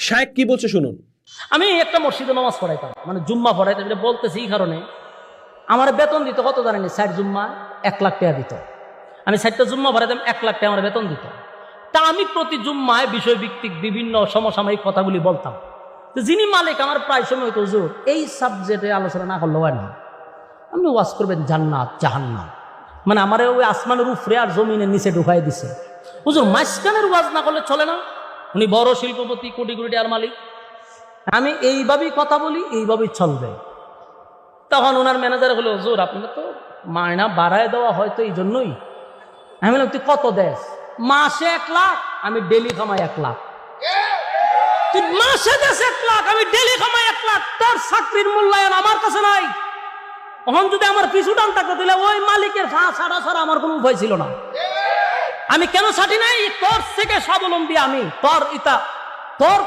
শায়েখ কি বলছে শুনুন। আমি একটা মসজিদে নামাজ পড়াইতাম, মানে জুম্মা পড়াইতাম। এটা বলতেছি এই কারণে, আমার বেতন দিত কত জানেনি? 60 জুম্মা 1 লাখ টাকা দিত। আমি 60টা জুম্মা পড়াইতাম, 1 লাখ টাকা আমার বেতন দিত। তা আমি প্রতি জুম্মায় বিষয়ভিত্তিক বিভিন্ন সমসাময়িক কথাগুলি বলতাম। তো যিনি মালিক আমার প্রায় সময় হতো, হুজুর এই সাবজেক্টে আলোচনা না করলে হয় না, আপনি ওয়াজ করবেন জান্নাত জাহান্নাম, মানে আমার ওই আসমানের উপরে আর জমিনের নিচে ঢুকাই দিছে। হুজুর মাঝখানের ওয়াজ না করলে চলে না? উনি বড় শিল্পপতি, কোটি কোটি টাকার মালিক, আমি এইভাবেই কথা বলি, এইভাবেই চলবে। তখন ওনার ম্যানেজার হলো, হুজুর আপনার তো মায়না বাড়ায় দেওয়া হয়তো এই জন্যই। আমি বললাম তুই কত দেশ? মাসে 1 লাখ, আমি ডেলি কামাই 1 লাখ। তুই মাসে দেশ 1 লাখ, আমি ডেলি কামাই 1 লাখ, তোর চাকরির মূল্যায়ন আমার কাছে নাই। এখন যদি আমার পিছু টান থাকতো তাহলে ওই মালিকের ছাড়া ছাড়া আমার কোনো উপায় ছিল না। আমি কেন ছাটি নাই? তোর থেকে স্বাবলম্বী আমি, তোর